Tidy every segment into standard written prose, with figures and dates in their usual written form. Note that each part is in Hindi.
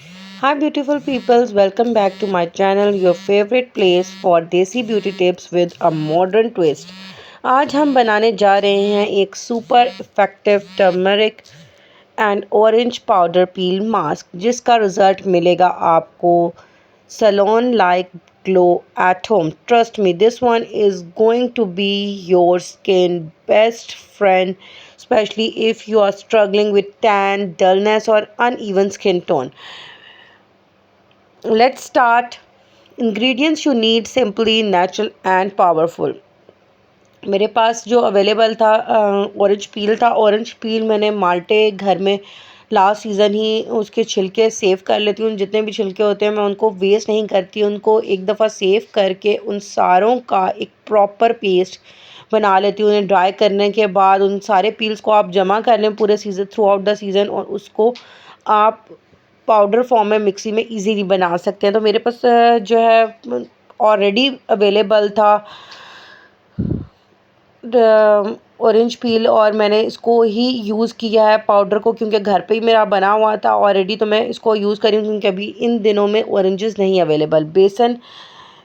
Hi beautiful peoples, welcome back to my channel, your favorite place for देसी beauty tips with a modern twist. आज हम बनाने जा रहे हैं एक super effective turmeric and orange powder peel mask जिसका रिजल्ट मिलेगा आपको salon like glow at home. Trust me, this one is going to be your skin best friend, especially if you are struggling with tan, dullness, or uneven skin tone. Let's start. Ingredients you need simply natural and powerful. मेरे पास जो अवेलेबल था ऑरेंज पील था। ऑरेंज पील मैंने माल्टे घर में लास्ट सीज़न ही उसके छिलके सेव कर लेती हूँ। जितने भी छिलके होते हैं मैं उनको वेस्ट नहीं करती, उनको एक दफ़ा सेव करके उन सारों का एक प्रॉपर पेस्ट बना लेती हूँ। उन्हें ड्राई करने के बाद उन सारे पील्स को आप जमा कर लें पूरे season, through out the season, और उसको आप पाउडर फॉर्म में मिक्सी में इजीली बना सकते हैं। तो मेरे पास जो है ऑलरेडी अवेलेबल था ऑरेंज पील, और मैंने इसको ही यूज़ किया है पाउडर को, क्योंकि घर पे ही मेरा बना हुआ था ऑलरेडी। तो मैं इसको यूज़ करी हूँ क्योंकि अभी इन दिनों में ऑरेंजेस नहीं अवेलेबल। बेसन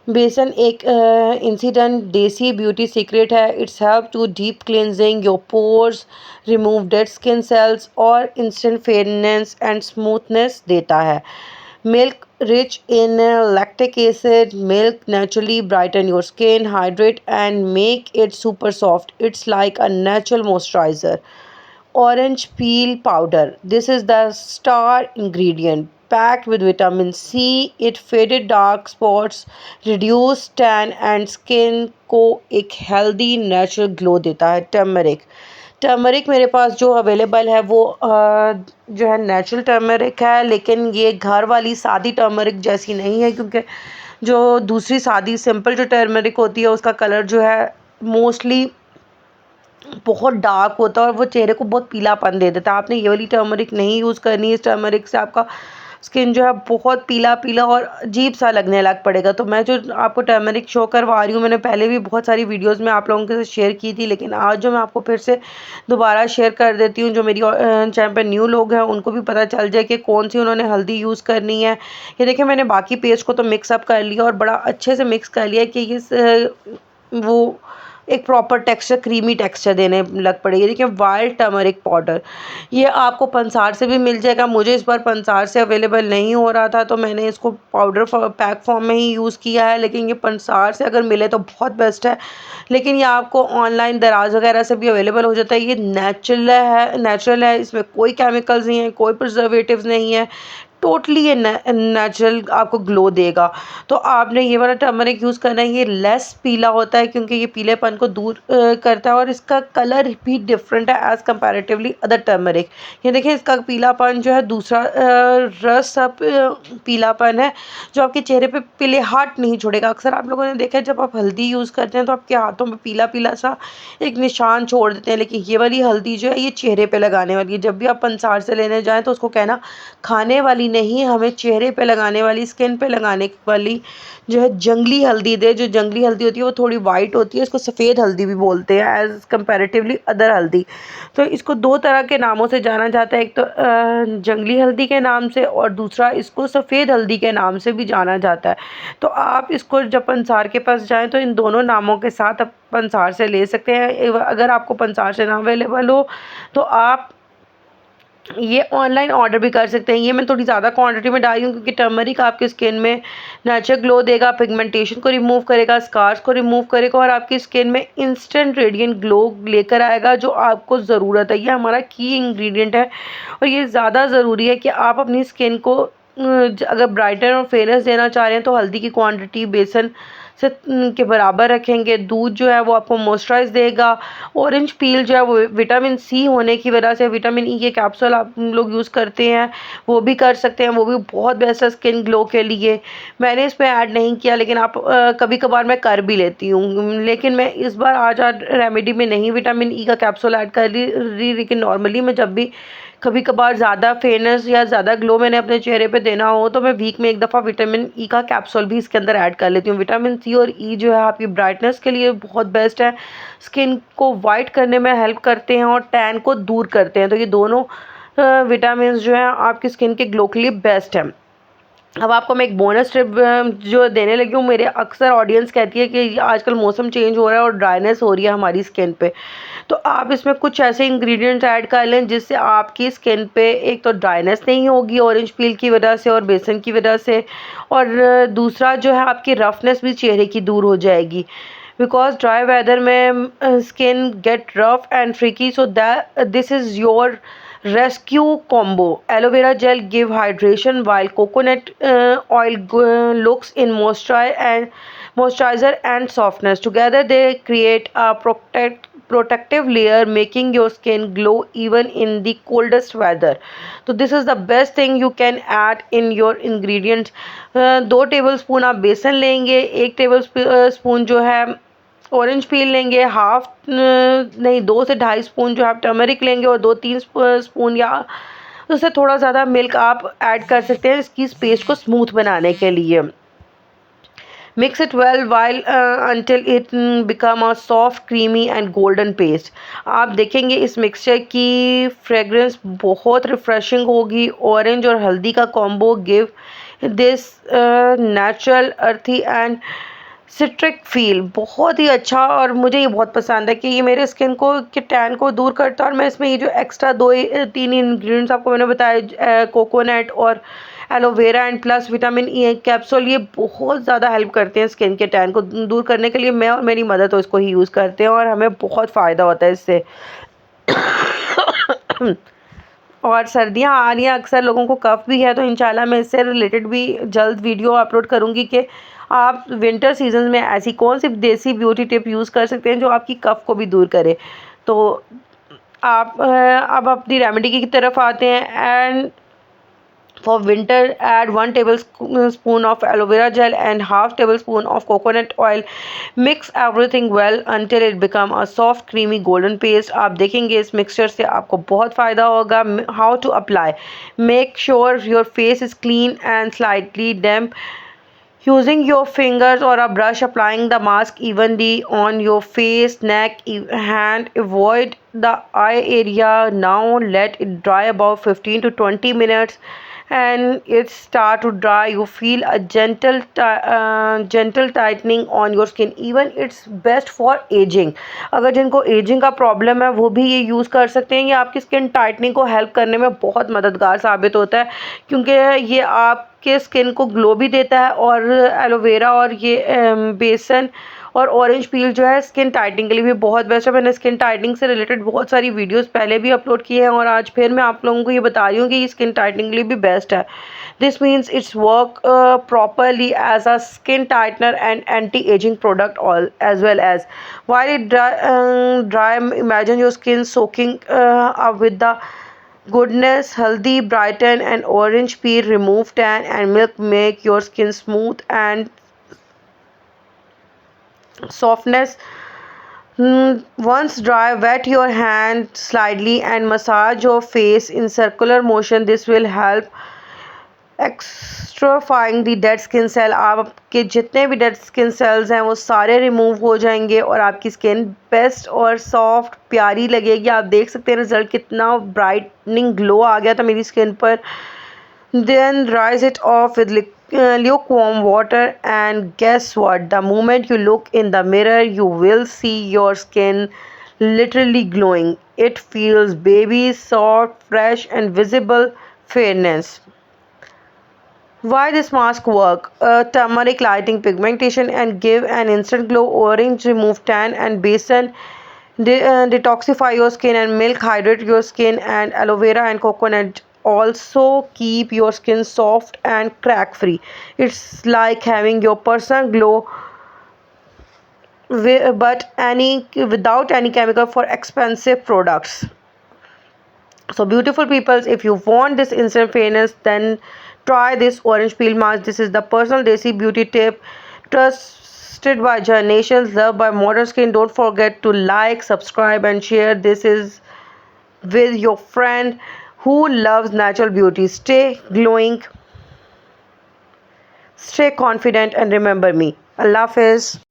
बेसन एक इंसिडेंट देसी ब्यूटी सीक्रेट है। It's help to deep cleansing your pores, remove dead skin cells और इंस्टेंट फेयरनेस एंड स्मूथनेस देता है। Milk rich in lactic acid, milk naturally brighten your skin, hydrate and make it super soft. It's like a natural moisturizer. Orange peel powder. This is the star ingredient. Packed with vitamin C, it faded dark spots, reduce tan and skin को एक healthy natural glow देता है। टर्मरिक टर्मरिक मेरे पास जो अवेलेबल है वो जो है नेचुरल टर्मरिक है, लेकिन ये घर वाली सादी टर्मरिक जैसी नहीं है, क्योंकि जो दूसरी सादी सिंपल जो टर्मरिक होती है उसका कलर जो है मोस्टली बहुत डार्क होता है और वो चेहरे को बहुत पीलापन दे देता है। आपने ये वाली टर्मरिक नहीं यूज़ करनी है। इस टर्मरिक से आपका स्किन जो है बहुत पीला पीला और अजीब सा लगने लग पड़ेगा। तो मैं जो आपको टर्मरिक शो करवा रही हूँ, मैंने पहले भी बहुत सारी वीडियोस में आप लोगों के साथ शेयर की थी, लेकिन आज जो मैं आपको फिर से दोबारा शेयर कर देती हूँ, जो मेरी चैनल पर न्यू लोग हैं उनको भी पता चल जाए कि कौन सी उन्होंने हल्दी यूज़ करनी है। ये देखिए, मैंने बाकी पेस्ट को तो मिक्सअप कर लिया और बड़ा अच्छे से मिक्स कर लिया कि ये वो एक प्रॉपर टेक्सचर, क्रीमी टेक्सचर देने लग पड़ेगी। देखिए, वाइल्ड टर्मरिक पाउडर, ये आपको पंसार से भी मिल जाएगा। मुझे इस बार पंसार से अवेलेबल नहीं हो रहा था तो मैंने इसको पाउडर पैक फॉर्म में ही यूज़ किया है, लेकिन ये पंसार से अगर मिले तो बहुत बेस्ट है। लेकिन ये आपको ऑनलाइन दराज वगैरह से भी अवेलेबल हो जाता है। ये नेचुरल है, इसमें कोई केमिकल्स नहीं है, कोई प्रिजर्वेटिव्स नहीं है। टोटली ये नेचुरल आपको ग्लो देगा। तो आपने ये वाला टर्मरिक यूज़ करना है। ये लेस पीला होता है क्योंकि ये पीलेपन को दूर करता है, और इसका कलर भी डिफरेंट है एज़ कंपैरेटिवली अदर टर्मरिक। ये देखिए, इसका पीलापन जो है दूसरा रस सब पीलापन है जो आपके चेहरे पे पीलेहाट नहीं छोड़ेगा। अक्सर आप लोगों ने देखा है जब आप हल्दी यूज़ करते हैं तो आपके हाथों में पीला पीला सा एक निशान छोड़ देते हैं, लेकिन ये वाली हल्दी जो है ये चेहरे पे लगाने वाली है। जब भी आप पंसार से लेने जाएँ तो उसको कहना खाने वाली नहीं, हमें चेहरे पे लगाने वाली, स्किन पे लगाने वाली जो है जंगली हल्दी दे। जो जंगली हल्दी होती है वो थोड़ी वाइट होती है, इसको सफ़ेद हल्दी भी बोलते हैं एज़ कंपैरेटिवली अदर हल्दी। तो इसको दो तरह के नामों से जाना जाता है, एक तो जंगली हल्दी के नाम से, और दूसरा इसको सफ़ेद हल्दी के नाम से भी जाना जाता है। तो आप इसको जब पंसार के पास जाएँ तो इन दोनों नामों के साथ आप पंसार से ले सकते हैं। अगर आपको पंसार से ना अवेलेबल हो तो आप ये ऑनलाइन ऑर्डर भी कर सकते हैं। ये मैं थोड़ी ज़्यादा क्वांटिटी में डाली हूँ क्योंकि टर्मरिक आपकी स्किन में नेचुरल ग्लो देगा, पिगमेंटेशन को रिमूव करेगा, स्कार्स को रिमूव करेगा, और आपकी स्किन में इंस्टेंट रेडिएंट ग्लो लेकर आएगा जो आपको ज़रूरत है। ये हमारा की इंग्रेडिएंट है और ये ज़्यादा ज़रूरी है कि आप अपनी स्किन को अगर ब्राइटन और फेयरनेस देना चाह रहे हैं तो हल्दी की क्वांटिटी बेसन से के बराबर रखेंगे। दूध जो है वो आपको मॉइस्चराइज देगा। ऑरेंज पील जो है वो विटामिन सी होने की वजह से, विटामिन ई के कैप्सूल आप लोग यूज़ करते हैं वो भी कर सकते हैं, वो भी बहुत बेस्ट है स्किन ग्लो के लिए। मैंने इसमें ऐड नहीं किया, लेकिन आप कभी कभार मैं कर भी लेती हूँ, लेकिन मैं इस बार आज रेमेडी में नहीं विटामिन ई का कैप्सूल ऐड कर रही। लेकिन नॉर्मली मैं जब भी कभी कभार ज़्यादा फेयरनेस या ज़्यादा ग्लो मैंने अपने चेहरे पे देना हो तो मैं वीक में एक दफ़ा विटामिन ई का कैप्सूल भी इसके अंदर ऐड कर लेती हूँ। विटामिन सी और ई जो है आपकी ब्राइटनेस के लिए बहुत बेस्ट है, स्किन को वाइट करने में हेल्प करते हैं और टैन को दूर करते हैं। तो ये दोनों विटामिन जो हैं आपकी स्किन के ग्लो के लिए बेस्ट हैं। अब आपको मैं एक बोनस टिप जो देने लगी हूँ। मेरे अक्सर ऑडियंस कहती है कि आजकल मौसम चेंज हो रहा है और ड्राइनेस हो रही है हमारी स्किन पे, तो आप इसमें कुछ ऐसे इंग्रेडिएंट्स ऐड कर लें जिससे आपकी स्किन पे एक तो ड्राइनेस नहीं होगी ऑरेंज पील की वजह से और बेसन की वजह से, और दूसरा जो है आपकी रफनेस भी चेहरे की दूर हो जाएगी। बिकॉज ड्राई वेदर में skin get rough and freaky, so that this is your rescue combo. Aloe vera gel give hydration while coconut oil looks in moisturizer and softness. Together they create a protective layer, making your skin glow even in the coldest weather. So this is the best thing you can add in your ingredients. 2 tablespoon आप बेसन लेंगे, 1 टेबलस्पून जो है ऑरेंज पील लेंगे, हाफ नहीं 2 से ढाई स्पून जो आप टर्मरिक लेंगे, और 2-3 स्पून या उससे थोड़ा ज़्यादा मिल्क आप ऐड कर सकते हैं इसकी पेस्ट को स्मूथ बनाने के लिए। Mix it well while until it become a soft creamy and golden paste. आप देखेंगे इस मिक्सचर की फ्रेगरेंस बहुत रिफ्रेशिंग होगी। ऑरेंज और हल्दी का कॉम्बो गिव दिस नेचुरल अर्थी एंड सिट्रिक फील बहुत ही अच्छा, और मुझे ये बहुत पसंद है कि ये मेरे स्किन को के टैन को दूर करता है। और मैं इसमें ये जो एक्स्ट्रा 2-3 इंग्रेडिएंट्स आपको मैंने बताया, कोकोनट और aloe vera and plus vitamin E capsule, ये बहुत ज़्यादा हेल्प करते हैं स्किन के टैन को दूर करने के लिए। मैं और मेरी मदर तो इसको ही यूज़ करते हैं और हमें बहुत फ़ायदा होता है इससे। और सर्दियाँ आ रही हैं, अक्सर लोगों को कफ़ भी है, तो इंशाल्लाह मैं इससे रिलेटेड भी जल्द वीडियो अपलोड करूँगी कि आप विंटर सीजन में ऐसी कौन सी देसी ब्यूटी टिप यूज़ कर सकते हैं जो आपकी कफ़ को भी दूर करे। तो आप अब अपनी रेमेडी की तरफ आते हैं। And for winter add 1 tablespoon of aloe vera gel and half tablespoon of coconut oil. Mix everything well until it become a soft creamy golden paste. आप देखेंगे इस मिक्सचर से आपको बहुत फ़ायदा होगा। How to apply? Make sure your face is clean and slightly damp. Using your fingers or a brush, applying the mask evenly on your face, neck, hand. Avoid the eye area. Now let it dry about 15 to 20 minutes. And it start to dry, you feel a gentle tightening on your skin. Even it's best for aging. अगर जिनको एजिंग का प्रॉब्लम है वो भी ये यूज़ कर सकते हैं। ये आपकी स्किन टाइटनिंग को हेल्प करने में बहुत मददगार साबित होता है, क्योंकि ये आपके स्किन को ग्लो भी देता है। और एलोवेरा और ये बेसन और ऑरेंज पील जो है स्किन टाइटनिंग के लिए भी बहुत बेस्ट है। मैंने स्किन टाइटनिंग से रिलेटेड बहुत सारी वीडियोस पहले भी अपलोड किए हैं और आज फिर मैं आप लोगों को ये बता रही हूँ कि ये स्किन टाइटनिंग के लिए भी बेस्ट है। This means it's work properly as a skin tightener and anti ageing product all as well as while it dry, imagine your skin soaking up with the goodness. Haldi brighten and orange peel remove tan and milk make your skin smooth and softness. Once dry, wet your hand slightly and massage your face in circular motion. This will help exfoliating the dead skin cell. आपके जितने भी डेड स्किन सेल्स हैं वो सारे रिमूव हो जाएंगे और आपकी स्किन बेस्ट और सॉफ्ट प्यारी लगेगी। आप देख सकते हैं रिजल्ट कितना ब्राइटनिंग ग्लो आ गया था मेरी स्किन पर। Then rinse it off with lukewarm water, and guess what, the moment you look in the mirror you will see your skin literally glowing. It feels baby soft, fresh and visible fairness. Why this mask work? Turmeric lighting pigmentation and give an instant glow. Orange remove tan and besan detoxify your skin, and milk hydrate your skin, and aloe vera and coconut also keep your skin soft and crack free. It's like having your personal glow but without any chemical for expensive products. So beautiful peoples, if you want this instant fairness, then try this orange peel mask. This is the personal desi beauty tip, trusted by generations, loved by modern skin. Don't forget to like, subscribe and share. This is with your friend who loves natural beauty. Stay glowing, stay confident and remember me. Allah Hafiz.